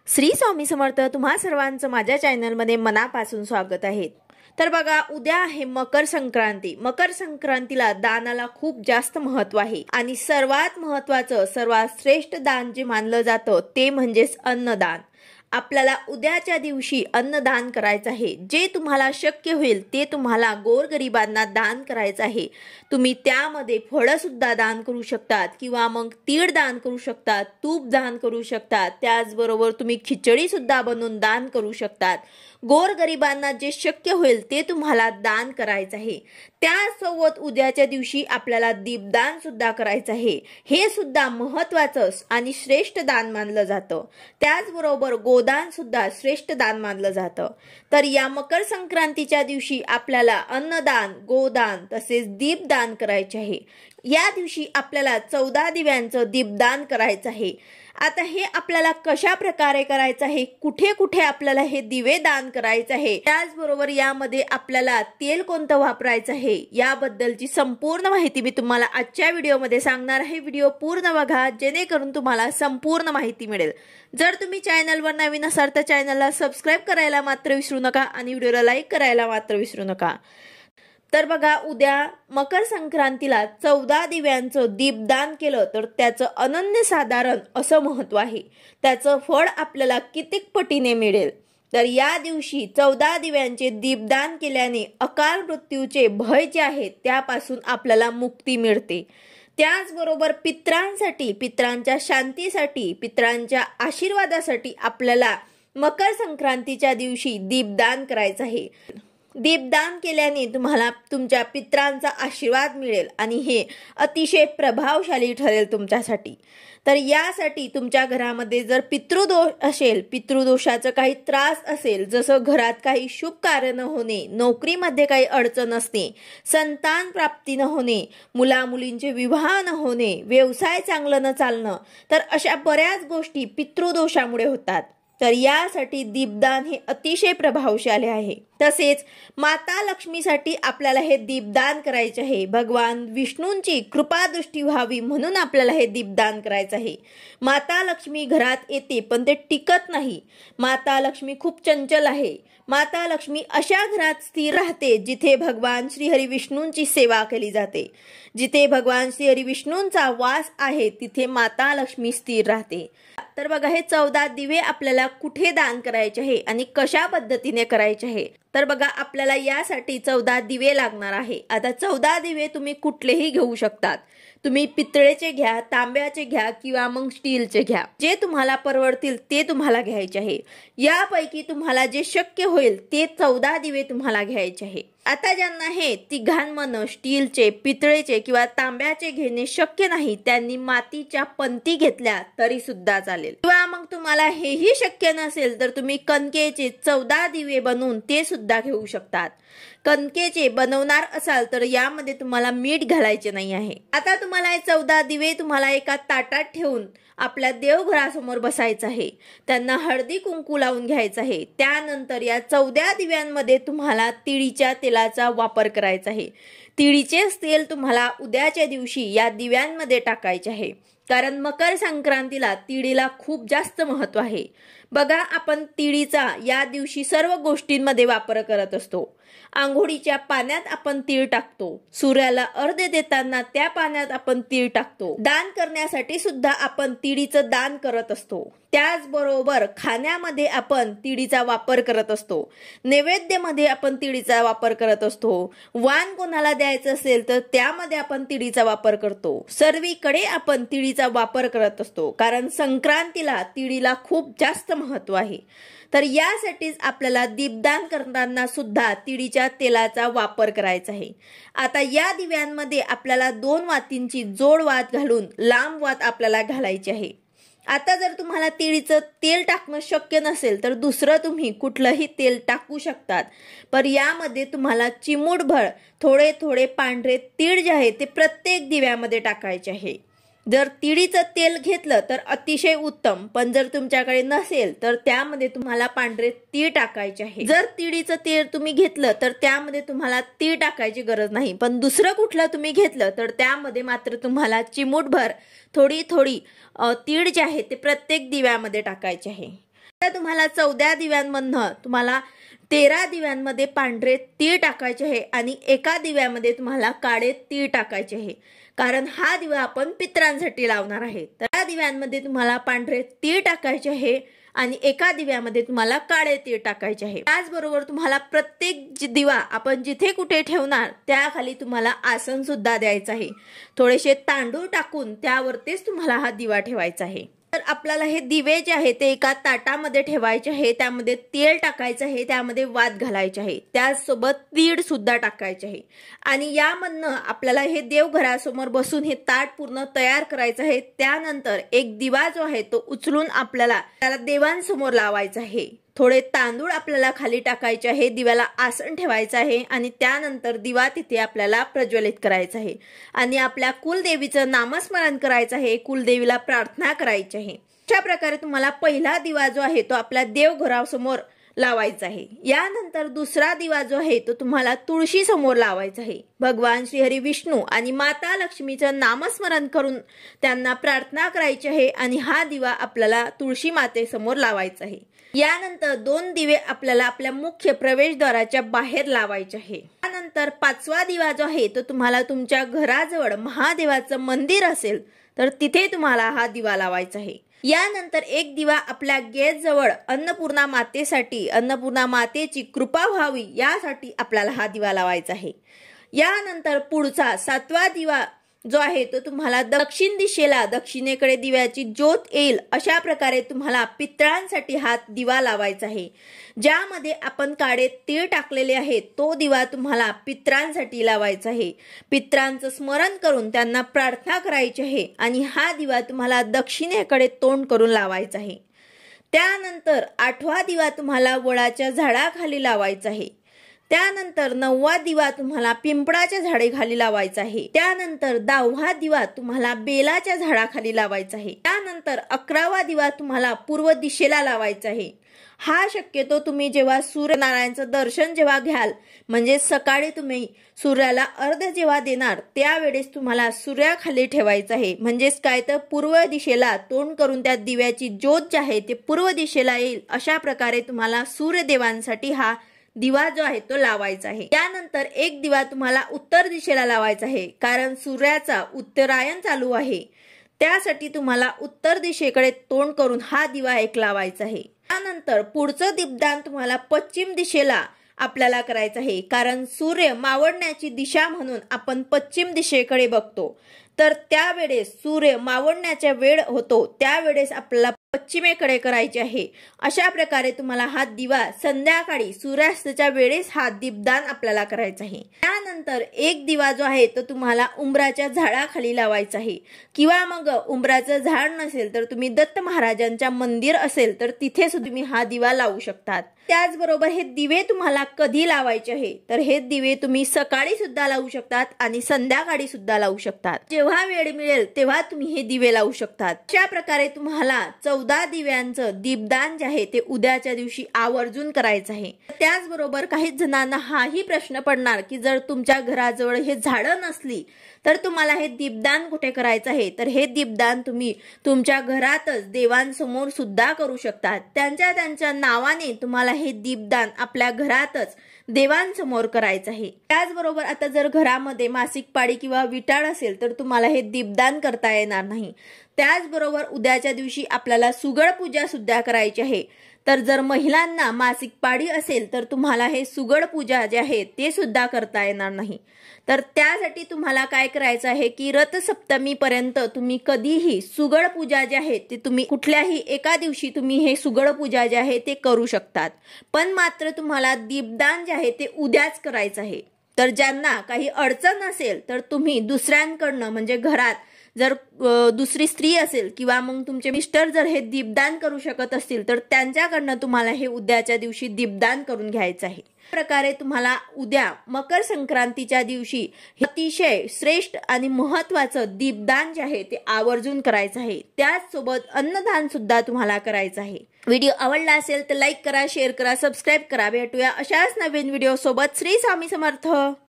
श्री स्वामी समर्थ। तुम्हा सर्वांचं माझ्या चॅनलमध्ये मनापासून स्वागत आहे। तर बघा, उद्या आहे मकर संक्रांती। मकर संक्रांतीला दानाला खूप जास्त महत्त्व आहे आणि सर्वात महत्त्वाचं सर्वात श्रेष्ठ दान जे मानलं जातं ते म्हणजेच अन्नदान। आपल्याला उद्याच्या दिवशी अन्नदान करायचं आहे। जे तुम्हाला शक्य होईल ते तुम्हाला गोरगरिबांना दान करायचं आहे। तुम्ही त्यामध्ये फळं सुद्धा दान करू शकतात किंवा मग तीळ दान करू शकतात, तूप दान करू शकतात, त्याचबरोबर तुम्ही खिचडी सुद्धा बनवून दान करू शकतात। गोरगरिबांना जे शक्य होईल ते तुम्हाला दान करायचं आहे। त्यासोबत उद्याच्या दिवशी आपल्याला दीपदान सुद्धा करायचं आहे। हे सुद्धा महत्त्वाचं आणि श्रेष्ठ दान मानलं जातं। त्याचबरोबर गोदान सुद्धा श्रेष्ठ दान मानलं जातं। तर या मकर संक्रांतीच्या दिवशी आपल्याला अन्नदान, गोदान तसेच दीपदान करायचे आहे। या दिवशी आपल्याला 14 दिव्यांचं दीपदान करायचं आहे। आता हे आपल्याला कशा प्रकारे करायचं आहे, कुठे कुठे आपल्याला हे दिवे दान करायचं आहे, त्याचबरोबर यामध्ये आपल्याला तेल कोणतं वापरायचं आहे याबद्दलची संपूर्ण माहिती मी तुम्हाला आजच्या व्हिडिओमध्ये सांगणार आहे। व्हिडिओ पूर्ण बघा जेणेकरून तुम्हाला संपूर्ण माहिती मिळेल। जर तुम्ही चॅनलवर नवीन असाल तर चॅनलला सबस्क्राइब करायला मात्र विसरू नका आणि व्हिडिओला लाईक करायला मात्र विसरू नका। तर बघा, उद्या मकर संक्रांतीला 14 दिव्यांचं दीपदान केलं तर त्याचं अनन्यसाधारण असं महत्त्व आहे। त्याचं फळ आपल्याला कितीक पटीने मिळेल। तर या दिवशी 14 दिव्यांचे दीपदान केल्याने अकाल मृत्यूचे भय जे आहे त्यापासून आपल्याला मुक्ती मिळते। त्याचबरोबर पितरांसाठी, पितरांच्या शांतीसाठी, पितरांच्या आशीर्वादासाठी आपल्याला मकर संक्रांतीच्या दिवशी दीपदान करायचं आहे। दीपदान केल्याने तुम्हाला तुमच्या पितरांचा आशीर्वाद मिळेल आणि हे अतिशय प्रभावशाली ठरेल तुमच्यासाठी। तर यासाठी तुमच्या घरामध्ये जर पितृदोष असेल, पितृदोषाचा काही त्रास असेल, जसं घरात काही शुभ कार्य न होणे, नोकरीमध्ये काही अडचण असणे, संतान प्राप्ती न होणे, मुलामुलींचे विवाह न होणे, व्यवसाय चांगलं न चालणं, तर अशा बऱ्याच गोष्टी पितृदोषामुळे होतात। तर यासाठी दीपदान हे अतिशय प्रभावशाली आहे। तसेच माता लक्ष्मीसाठी आपल्याला हे दीपदान करायचे आहे। भगवान विष्णूंची कृपा दृष्टी व्हावी म्हणून आपल्याला हे दीपदान करायचं आहे। माता लक्ष्मी घरात येते पण ते टिकत नाही। माता लक्ष्मी खूप चंचल आहे। माता लक्ष्मी अशा घरात स्थिर राहते जिथे भगवान श्री हरी विष्णूंची सेवा केली जाते। जिथे भगवान श्री हरी विष्णूंचा वास आहे तिथे माता लक्ष्मी स्थिर राहते। तर बघा, हे 14 दिवे आपल्याला कुठे दान करायचे आहे आणि कशा पद्धतीने करायचे आहे। तर बघा, आपल्याला यासाठी 14 दिवे लागणार आहे। आता 14 दिवे तुम्ही कुठलेही घेऊ शकतात। तुम्ही पितळेचे घ्या, तांब्याचे घ्या किंवा मग स्टीलचे घ्या। जे तुम्हाला परवडतील ते तुम्हाला घ्यायचे आहे। यापैकी तुम्हाला जे शक्य होईल ते 14 दिवे तुम्हाला घ्यायचे आहे। आता ज्यांना हे तिघांमधून स्टीलचे, पितळेचे किंवा तांब्याचे घेणे शक्य नाही त्यांनी मातीच्या पंती घेतल्या तरी सुद्धा चालेल। किंवा मग तुम्हाला हेही शक्य नसेल तर तुम्ही कणकेचे 14 दिवे बनवून ते सुद्धा घेऊ शकतात। कणकेचे बनवणार असाल तर यामध्ये तुम्हाला मीठ घालायचे नाही आहे। आता तुम्हाला हे 14 दिवे तुम्हाला एका ताटात ठेवून आपल्या देवघरासमोर बसायचं आहे। त्यांना हळदी कुंकू लावून घ्यायचं आहे। त्यानंतर या 14 दिव्यांमध्ये तुम्हाला तिळीच्या तेलाचा वापर करायचा आहे। तिळीचेच तेल तुम्हाला उद्याच्या दिवशी या दिव्यांमध्ये टाकायचे आहे। कारण मकर संक्रांतीला तिळीला खूप जास्त महत्त्व आहे। बघा, आपण तिळीचा या दिवशी सर्व गोष्टींमध्ये वापर करत असतो। आंघोळीच्या पाण्यात आपण तीळ टाकतो, सूर्याला अर्घ्य देताना त्या पाण्यात आपण तीळ टाकतो, दान करण्यासाठी सुद्धा आपण तिळीचं दान करत असतो। त्याचबरोबर खाण्यामध्ये आपण तिळीचा वापर करत असतो, नैवेद्यामध्ये आपण तिळीचा वापर करत असतो, वाण कोणाला द्यायचं असेल तर त्यामध्ये आपण तिळीचा वापर करतो। सर्वीकडे आपण तिळीचा वापर करत असतो कारण संक्रांतीला तिळीला खूप जास्त महत्त्व आहे। तर यासाठीच आपल्याला दीपदान करताना सुद्धा तिळीच्या तेलाचा वापर करायचा आहे। आता या दिव्यांमध्ये आपल्याला 2 वातींची जोड वात घालून लांब वात आपल्याला घालायची आहे। आता जर तुम्हाला तिळीचं तेल टाकणं शक्य नसेल तर दुसरं तुम्ही कुठलंही तेल टाकू शकतात। पण यामध्ये तुम्हाला चिमूटभर थोडे थोडे पांढरे तीळ जे आहे ते प्रत्येक दिव्यामध्ये टाकायचे आहे। जर तिळीचं तेल घेतलं तर अतिशय उत्तम, पण जर तुमच्याकडे नसेल तर त्यामध्ये तुम्हाला पांढरे तीळ टाकायचे आहे। जर तिळीचं तेल तुम्ही घेतलं तर त्यामध्ये तुम्हाला तीळ टाकायची गरज नाही, पण दुसरं कुठलं तुम्ही घेतलं तर त्यामध्ये मात्र तुम्हाला चिमूटभर थोडी थोडी तीळ जे आहे ते प्रत्येक दिव्यामध्ये टाकायचे आहे। तर तुम्हाला 14 दिव्यांमधनं तुम्हाला 13 दिव्यांमध्ये पांढरे तीळ टाकायचे आहे आणि एका दिव्यामध्ये तुम्हाला काळे तीळ टाकायचे आहे, कारण हा दिवा आपण पितरांसाठी लावणार आहे। तर या दिव्यांमध्ये तुम्हाला पांढरे तीळ टाकायचे आहे आणि एका दिव्यामध्ये तुम्हाला काळे तीळ टाकायचे आहे। त्याचबरोबर तुम्हाला प्रत्येक दिवा आपण जिथे कुठे ठेवणार त्याखाली तुम्हाला आसन सुद्धा द्यायचं आहे। थोडेसे तांदूळ टाकून त्यावरतीच तुम्हाला हा दिवा ठेवायचा आहे। तर आपल्याला हे दिवे जे आहे ते एका ताटामध्ये ठेवायचे आहे, त्यामध्ये तेल टाकायचं आहे, त्यामध्ये वात घालायचे आहे, त्यासोबत तीळ सुद्धा टाकायचे आहे आणि यामधनं आपल्याला हे देवघरासमोर बसून हे ताट पूर्ण तयार करायचं आहे। त्यानंतर एक दिवा जो आहे तो उचलून आपल्याला त्याला देवांसमोर लावायचा आहे। थोडे तांदूळ आपल्याला खाली टाकायचे आहे, दिव्याला आसन ठेवायचं आहे आणि त्यानंतर दिवा तिथे आपल्याला प्रज्वलित करायचा आहे आणि आपल्या कुलदेवीचं नामस्मरण करायचं आहे, कुलदेवीला प्रार्थना करायची आहे। अशा प्रकारे तुम्हाला पहिला दिवा जो आहे तो आपल्या देवघरासमोर लावायचा आहे। यानंतर दुसरा दिवा जो आहे तो तुम्हाला तुळशी समोर लावायचा आहे। भगवान श्री हरी विष्णू आणि माता लक्ष्मीचं नामस्मरण करून त्यांना प्रार्थना करायची आहे आणि हा दिवा आपल्याला तुळशी मातेसमोर लावायचा आहे। यानंतर 2 दिवे आपल्याला आपल्या मुख्य प्रवेशद्वाराच्या बाहेर लावायचे आहे। त्यानंतर 5वा दिवा जो आहे तो तुम्हाला तुमच्या घराजवळ महादेवाचं मंदिर असेल तर तिथे तुम्हाला हा दिवा लावायचा आहे। यानंतर एक दिवा आपल्या गेट जवळ अन्नपूर्णा मातेसाठी, अन्नपूर्णा मातेची कृपा व्हावी यासाठी आपल्याला हा दिवा लावायचा आहे। यानंतर पुढचा 7वा दिवा जो आहे तो तुम्हाला दक्षिण दिशेला, दक्षिणेकडे दिव्याची ज्योत येईल अशा प्रकारे तुम्हाला पितळांसाठी हा दिवा लावायचा आहे। ज्यामध्ये आपण काळे तीळ टाकलेले आहेत तो दिवा तुम्हाला पितरांसाठी लावायचा आहे। पितरांचं स्मरण करून त्यांना प्रार्थना करायची आहे आणि हा दिवा तुम्हाला दक्षिणेकडे तोंड करून लावायचा आहे। त्यानंतर 8वा दिवा तुम्हाला वडाच्या झाडाखाली लावायचा आहे। त्यानंतर 9वा दिवा तुम्हाला पिंपळाच्या झाडाखाली लावायचा आहे। त्यानंतर 10वा दिवा तुम्हाला बेलाच्या झाडाखाली लावायचा आहे। त्यानंतर 11वा दिवा तुम्हाला पूर्व दिशेला लावायचा आहे। हा शक्यतो तुम्ही जेव्हा सूर्यनारायणाचं दर्शन जेव्हा घ्याल, म्हणजे सकाळी तुम्ही सूर्याला अर्घ्य जेव्हा देणार त्यावेळेस तुम्हाला सूर्याखाली ठेवायचं आहे। म्हणजेच काय तर पूर्व दिशेला तोंड करून त्या दिव्याची ज्योत जी आहे ते पूर्व दिशेला येईल अशा प्रकारे तुम्हाला सूर्यदेवांसाठी हा दिवा जो आहे तो लावायचा आहे। त्यानंतर एक दिवा तुम्हाला उत्तर दिशेला लावायचा आहे, कारण सूर्याचा उत्तरायण चालू आहे, त्यासाठी तुम्हाला उत्तर दिशेकडे तोंड करून हा दिवा एक लावायचा आहे। त्यानंतर पुढचं दीपदान तुम्हाला पश्चिम दिशेला आपल्याला करायचं आहे, कारण सूर्य मावळण्याची दिशा म्हणून आपण पश्चिम दिशेकडे बघतो। तर त्यावेळेस सूर्य मावळण्याचा वेळ होतो त्यावेळेस आपल्याला पश्चिमेकडे करायचे आहे। अशा प्रकारे तुम्हाला हा दिवा संध्याकाळी सूर्यास्ताच्या वेळेस हा दीपदान आपल्याला करायचा आहे। त्यानंतर एक दिवा जो आहे तो तुम्हाला उंबराच्या झाडाखाली लावायचा आहे, किंवा मग उंबराचं झाड नसेल तर तुम्ही दत्त महाराजांच्या मंदिर असेल तर तिथे सुद्धा तुम्ही हा दिवा लावू शकतात। त्याचबरोबर हे दिवे तुम्हाला कधी लावायचे आहे तर हे दिवे तुम्ही सकाळी सुद्धा लावू शकतात आणि संध्याकाळी सुद्धा लावू शकतात। जेव्हा वेळ मिळेल तेव्हा तुम्ही हे दिवे लावू शकतात। अशा प्रकारे तुम्हाला 14 दिव्यांचं दीपदान जे आहे ते उद्याच्या दिवशी आवर्जून करायचं आहे। त्याचबरोबर काही जणांना हाही प्रश्न पडणार की जर तुमच्या घराजवळ हे झाडं नसली तर तुम्हाला हे दीपदान कुठे करायचं आहे, तर हे दीपदान तुम्ही तुमच्या घरातच देवांसमोर सुद्धा करू शकतात। त्यांच्या नावाने तुम्हाला हे दीपदान आपल्या घरातच देवांसमोर करायचं आहे। त्याचबरोबर आता जर घरामध्ये मासिक पाळी किंवा विटाळ असेल तर तुम्हाला हे दीपदान करता येणार नाही। त्याचबरोबर उद्याच्या दिवशी आपल्याला सुगड पूजा सुद्धा करायची आहे। तर जर महिलांना मासिक पाळी असेल तर तुम्हाला हे सुगड पूजा जे आहे ते सुद्धा करता येणार नाही। तर त्यासाठी तुम्हाला काय करायचं आहे की रथसप्तमी पर्यंत तुम्ही कधीही सुगड पूजा जी आहे ते तुम्ही कुठल्याही एका दिवशी तुम्ही हे सुगड पूजा जे आहे ते करू शकतात, पण मात्र तुम्हाला दीपदान जे आहे ते उद्याच करायचं आहे। तर ज्यांना काही अडचण असेल तर तुम्ही दुसऱ्यांकडनं, म्हणजे घरात जर दुसरी स्त्री असेल किंवा मग तुमचे मिस्टर जर हे दीपदान करू शकत असतील तर त्यांच्याकडनं तुम्हाला हे उद्याच्या दिवशी दीपदान करून घ्यायचं आहे। प्रकारे तुम्हाला उद्या मकर संक्रांतीच्या दिवशी अतिशय श्रेष्ठ आणि महत्त्वाचं दीपदान जे आहे ते आवर्जून करायचं आहे। त्याचसोबत अन्नदान सुद्धा तुम्हाला करायचं आहे। व्हिडिओ आवडला असेल तर लाईक करा, शेअर करा, सबस्क्राईब करा। भेटूया अशाच नवीन व्हिडिओ सोबत। श्री स्वामी समर्थ।